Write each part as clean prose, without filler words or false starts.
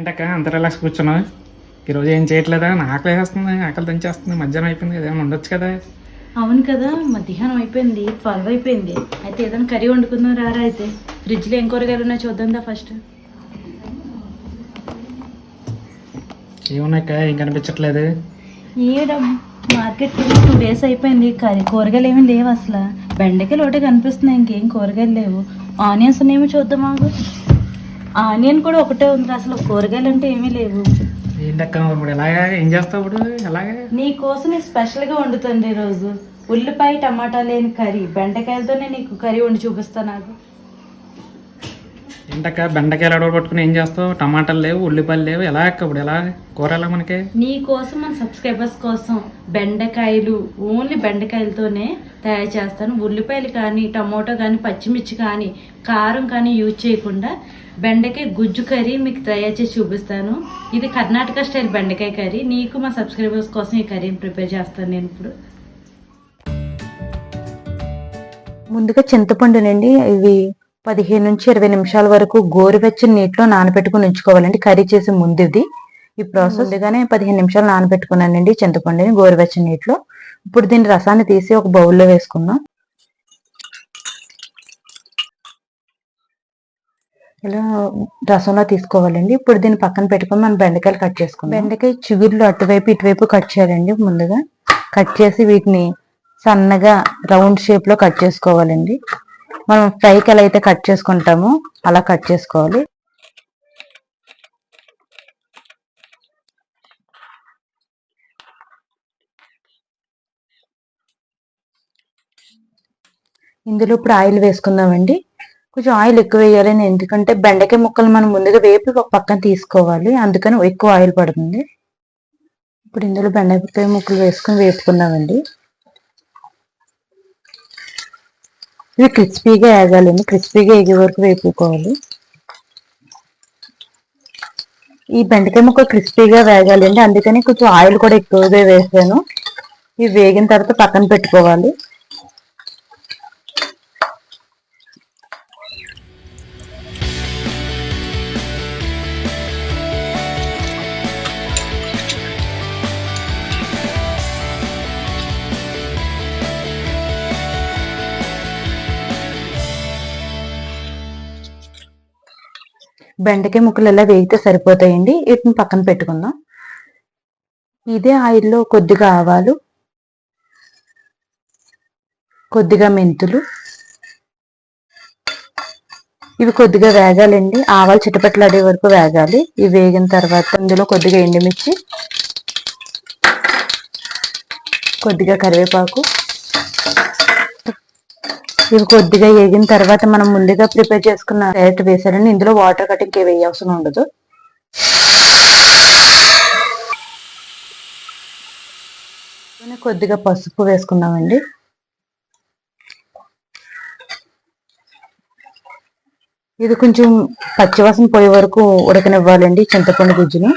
ఏంటక్క అంత రిలాక్స్ కూర్చున్నావు? ఈరోజు ఏం చేయట్లేదా? నా ఆకలి వేస్తుంది, ఆకలి దంచేస్తుంది. మధ్యాహ్నం అయిపోయింది, ఏదైనా ఉండొచ్చు కదా. అవును కదా, మధ్యాహ్నం అయిపోయింది, 12 అయిపోయింది. అయితే ఏదైనా కర్రీ వండుకుందాం రారా. అయితే ఫ్రిడ్జ్లో ఏం కూరగాయలు ఉన్నాయో చూద్దాందా ఫస్ట్. ఏమున్నాక ఏం కనిపించట్లేదు. ఏడ మార్కెట్ 2 days అయిపోయింది, కూరగాయలు ఏమీ లేవు అసలు. బెండకాయలు ఒకటే కనిపిస్తున్నాయి, ఇంకేం కూరగాయలు లేవు. ఆనియన్స్ ఉన్నాయేమో చూద్దాం మాకు. ఆనియన్ కూడా ఒకటే ఉంది, అసలు కూరగాయలు అంటే ఏమీ లేవు. ఏంటక్క ఇప్పుడు ఎలాగా? ఏం చేస్తావు ఇప్పుడు? ఎలాగా? నీ కోసం స్పెషల్గా వండుతుంది ఈరోజు. ఉల్లిపాయ టమాటా లేని కర్రీ, బెండకాయలతోనే నీకు కర్రీ వండి చూపిస్తాను. నాకు ఏంటక్క బెండకాయలు అడవి పట్టుకుని ఏం చేస్తావు? టమాటాలు లేవు, ఉల్లిపాయలు లేవు, ఎలా అక్క ఇప్పుడు? ఎలా కూర ఎలా మనకి? నీ కోసం, మన సబ్స్క్రైబర్స్ కోసం బెండకాయలు, ఓన్లీ బెండకాయలతోనే తయారు చేస్తాను. ఉల్లిపాయలు కానీ, టమోటో కానీ, పచ్చిమిర్చి కానీ, కారం కానీ యూజ్ చేయకుండా బెండకాయ గుజ్జు కర్రీ మీకు తయారు చేసి చూపిస్తాను. ఇది కర్ణాటక స్టైల్ బెండకాయ కర్రీ. నీకు మా సబ్స్క్రైబర్స్ కోసం ఈ కర్రీని ప్రిపేర్ చేస్తాను నేను ఇప్పుడు. ముందుగా చింతపండునండి, ఇవి 15 నుంచి 20 నిమిషాల వరకు గోరువెచ్చని నీటిలో నానబెట్టుకుని ఉంచుకోవాలండి. కర్రీ చేసే ముందు ఈ ప్రాసెస్. ముందుగానే 15 నిమిషాలు నానబెట్టుకున్నానండి చింతపండుని గోరువెచ్చని నీటిలో. ఇప్పుడు దీని రసాన్ని తీసి ఒక బౌల్లో వేసుకుందాం. ఇలా రసంలో తీసుకోవాలండి. ఇప్పుడు దీన్ని పక్కన పెట్టుకుని మనం బెండకాయలు కట్ చేసుకుందాం. బెండకాయ చిగుర్లు అటువైపు ఇటువైపు కట్ చేయాలండి. ముందుగా కట్ చేసి వీటిని సన్నగా రౌండ్ షేప్ లో కట్ చేసుకోవాలండి. మనం ఫ్రైకి ఎలా అయితే కట్ చేసుకుంటామో అలా కట్ చేసుకోవాలి. ఇందులో ఇప్పుడు ఆయిల్ వేసుకుందామండి. కొంచెం ఆయిల్ ఎక్కువ వేయాలని, ఎందుకంటే బెండకాయ ముక్కలు మనం ముందుగా వేపి ఒక పక్కన తీసుకోవాలి, అందుకని ఎక్కువ ఆయిల్ పడుతుంది. ఇప్పుడు ఇందులో బెండకాయ ముక్కలు వేసుకుని వేపుకుందామండి. ఇవి క్రిస్పీగా వేగాలండి, క్రిస్పీగా వేగే వరకు వేపుకోవాలి. ఈ బెండకాయ ముక్కలు క్రిస్పీగా వేగాలండి, అందుకని కొంచెం ఆయిల్ కూడా ఎక్కువగా వేసాను. ఇవి వేగిన తర్వాత పక్కన పెట్టుకోవాలి. బెండకాయ ముక్కలు ఎలా వేగితే సరిపోతాయండి. వీటిని పక్కన పెట్టుకుందాం. ఇదే ఆయిల్లో కొద్దిగా ఆవాలు, కొద్దిగా మెంతులు, ఇవి కొద్దిగా వేగాలండి. ఆవాలు చిటపట్లాడే వరకు వేగాలి. ఇవి వేగిన తర్వాత ఇందులో కొద్దిగా ఎండుమిర్చి, కొద్దిగా కరివేపాకు, ఇవి కొద్దిగా వేగిన తర్వాత మనం ముందుగా ప్రిపేర్ చేసుకున్న క్యారెట్ వేసారండి. ఇందులో వాటర్ కట్ ఇంకే వేయ అవసరం ఉండదు. కొద్దిగా పసుపు వేసుకుందామండి. ఇది కొంచెం పచ్చివాసన పోయే వరకు ఉడకనివ్వాలండి చింతపండు గుజ్జుని.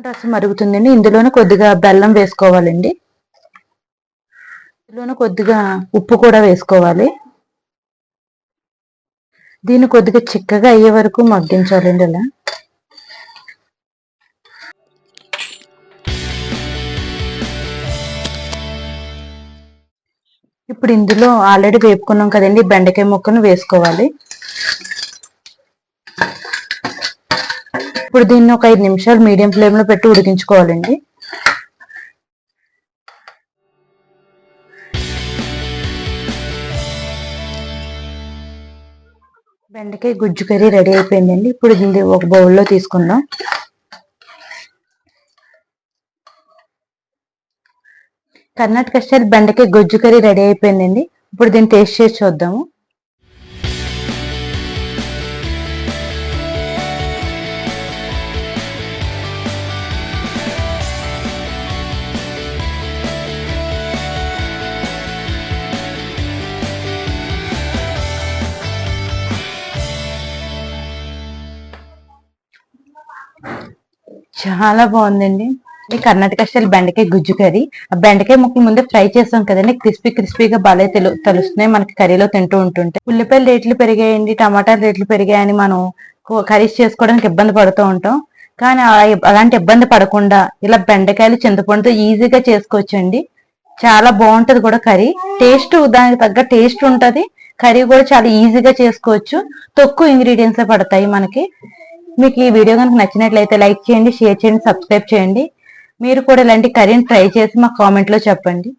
రసం మరుగుతుందండి. ఇందులోనే కొద్దిగా బెల్లం వేసుకోవాలండి. ఇందులోనే కొద్దిగా ఉప్పు కూడా వేసుకోవాలి. దీన్ని కొద్దిగా చిక్కగా అయ్యే వరకు మగ్గించాలండి. ఇలా ఇప్పుడు ఇందులో ఆల్రెడీ వేపుకున్నాం కదండి, బెండకాయ ముక్కను వేసుకోవాలి. ఇప్పుడు దీన్ని ఒక 5 నిమిషాలు మీడియం ఫ్లేమ్ లో పెట్టి ఉడికించుకోవాలండి. బెండకాయ గుజ్జు కర్రీ రెడీ అయిపోయిందండి. ఇప్పుడు దీన్ని ఒక బౌల్లో తీసుకుందాం. కర్ణాటక స్టైల్ బెండకాయ గుజ్జు కర్రీ రెడీ అయిపోయిందండి. ఇప్పుడు దీన్ని టేస్ట్ చేసి చూద్దాము. చాలా బాగుందండి. కర్ణాటక స్టైల్ బెండకాయ గుజ్జు కర్రీ. ఆ బెండకాయ ముక్కలు ముందే ఫ్రై చేస్తాం కదండి, క్రిస్పీగా బాగా తెలుస్తున్నాయి మనకి కర్రీలో తింటూ ఉంటుంటే. ఉల్లిపాయల రేట్లు పెరిగాయండి, టమాటాల రేట్లు పెరిగాయని మనం కర్రీస్ చేసుకోవడానికి ఇబ్బంది పడుతూ ఉంటాం. కానీ అలాంటి ఇబ్బంది పడకుండా ఇలా బెండకాయలు చింతపండుతో ఈజీగా చేసుకోవచ్చండి. చాలా బాగుంటది కూడా కర్రీ. టేస్ట్ దానికి తగ్గ టేస్ట్ ఉంటది. కర్రీ కూడా చాలా ఈజీగా చేసుకోవచ్చు. తక్కువ ఇంగ్రీడియంట్స్ పడతాయి మనకి. మీకు ఈ వీడియో కనుక నచ్చినట్లయితే లైక్ చేయండి, షేర్ చేయండి, సబ్స్క్రైబ్ చేయండి. మీరు కూడా ఇలాంటి కర్రీని ట్రై చేసి మా కామెంట్ లో చెప్పండి.